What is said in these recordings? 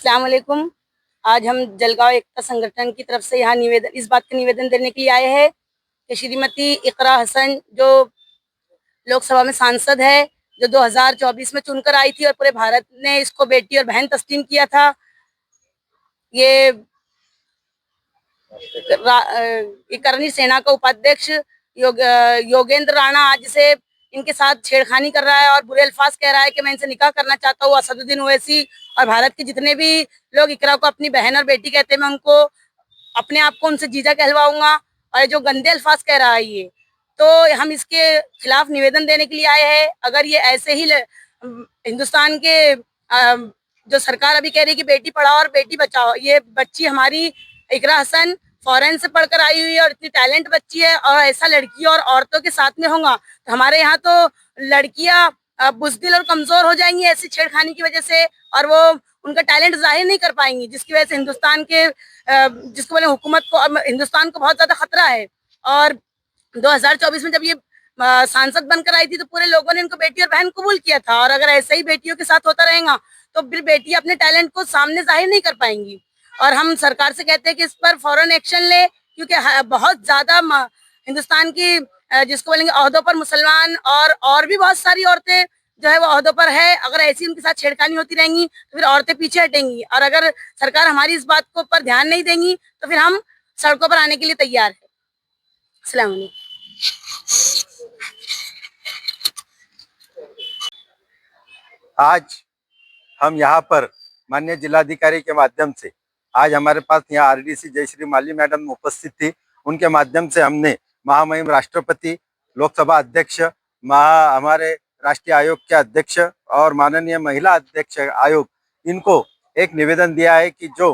अस्सलाम वालेकुम। आज हम जलगांव एकता संगठन की तरफ से यहाँ इस बात का निवेदन देने के लिए आए हैं कि श्रीमती इकरा हसन जो लोकसभा में सांसद है, जो 2024 में चुनकर आई थी और पूरे भारत ने इसको बेटी और बहन तस्लीम किया था, ये करनी सेना का उपाध्यक्ष योगेंद्र राणा आज से इनके साथ छेड़खानी कर रहा है और बुरे अल्फाज कह रहा है कि मैं इनसे निकाह करना चाहता हूँ। असदुद्दीन ओवैसी और भारत के जितने भी लोग इकरा को अपनी बहन और बेटी कहते हैं, मैं उनको अपने आप को उनसे जीजा कहलवाऊंगा। और जो गंदे अल्फाज कह रहा है ये, तो हम इसके खिलाफ निवेदन देने के लिए आए हैं। अगर ये ऐसे ही हिंदुस्तान के जो सरकार अभी कह रही है कि बेटी पढ़ाओ और बेटी बचाओ, ये बच्ची हमारी इकरा हसन फॉरेन से पढ़कर आई हुई है और इतनी टैलेंट बच्ची है, और ऐसा लड़की और औरतों के साथ में होगा तो हमारे यहाँ तो लड़कियां बुज़दिल और कमजोर हो जाएंगी ऐसी छेड़खानी की वजह से, और वो उनका टैलेंट जाहिर नहीं कर पाएंगी, जिसकी वजह से हिंदुस्तान के जिसको बोले हुकूमत को, हिंदुस्तान को बहुत ज्यादा खतरा है। और 2024 में जब ये सांसद बनकर आई थी तो पूरे लोगों ने इनको बेटी और बहन कबूल किया था, और अगर ऐसे ही बेटियों के साथ होता रहेगा तो फिर बेटियां अपने टैलेंट को सामने जाहिर नहीं कर पाएंगी। और हम सरकार से कहते हैं कि इस पर फौरन एक्शन ले, क्योंकि बहुत ज्यादा हिंदुस्तान की जिसको बोलेंगे ओहदों पर मुसलमान और भी बहुत सारी औरतें जो है वो ओहदों पर है। अगर ऐसी उनके साथ छेड़खानी होती रहेंगी तो फिर औरतें पीछे हटेंगी, और अगर सरकार हमारी इस बात को पर ध्यान नहीं देंगी तो फिर हम सड़कों पर आने के लिए तैयार है। अस्सलाम वालेकुम। आज हम यहाँ पर माननीय जिलाधिकारी के माध्यम से, आज हमारे पास यहाँ आरडीसी जयश्री माली मैडम उपस्थित थी, उनके माध्यम से हमने महामहिम राष्ट्रपति, लोकसभा अध्यक्ष, हमारे राष्ट्रीय आयोग के अध्यक्ष और माननीय महिला अध्यक्ष आयोग, इनको एक निवेदन दिया है कि जो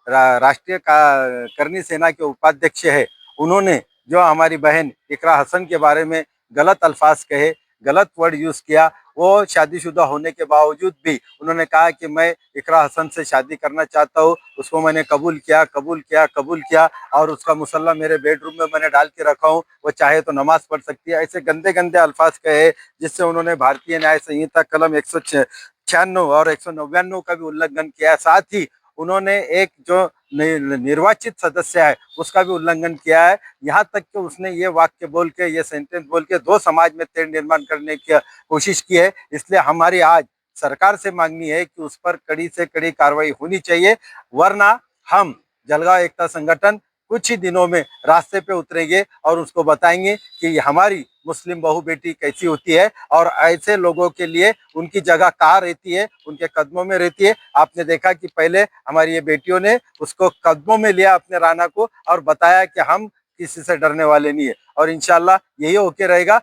राष्ट्रीय करनी सेना के उपाध्यक्ष है, उन्होंने जो हमारी बहन इकरा हसन के बारे में गलत अल्फाज कहे, गलत वर्ड यूज किया, वो शादीशुदा होने के बावजूद भी उन्होंने कहा कि मैं इकरा हसन से शादी करना चाहता हूँ, उसको मैंने कबूल किया और उसका मुसल्ला मेरे बेडरूम में मैंने डाल के रखा हूँ, वो चाहे तो नमाज पढ़ सकती है। ऐसे गंदे गंदे अल्फाज कहे, जिससे उन्होंने भारतीय न्याय संहिता कलम 196 और 199 का भी उल्लंघन किया है। साथ ही उन्होंने एक जो निर्वाचित सदस्य है उसका भी उल्लंघन किया है। यहाँ तक कि उसने ये वाक्य बोल के, ये सेंटेंस बोल के दो समाज में तेढ़ निर्माण करने की कोशिश की है। इसलिए हमारी आज सरकार से मांगनी है कि उस पर कड़ी से कड़ी कार्रवाई होनी चाहिए, वरना हम जलगांव एकता संगठन कुछ ही दिनों में रास्ते पे उतरेंगे और उसको बताएंगे कि हमारी मुस्लिम बहू बेटी कैसी होती है और ऐसे लोगों के लिए उनकी जगह कहाँ रहती है, उनके कदमों में रहती है। आपने देखा कि पहले हमारी ये बेटियों ने उसको कदमों में लिया, अपने राना को, और बताया कि हम किसी से डरने वाले नहीं है। और इंशाल्लाह यही होके रहेगा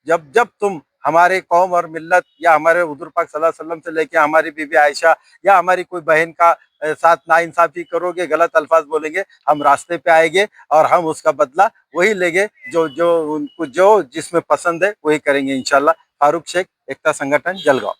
जब तुम हमारे कौम और मिल्लत या हमारे हुजूर पाक सल्लल्लाहु अलैहि वसल्लम से लेके हमारी बीबी आयशा या हमारी कोई बहन का साथ नाइंसाफी करोगे, गलत अल्फाज बोलेंगे, हम रास्ते पे आएंगे और हम उसका बदला वही लेंगे जो उनको जो जिसमें पसंद है वही करेंगे इंशाल्लाह। फारूक शेख, एकता संगठन, जलगांव।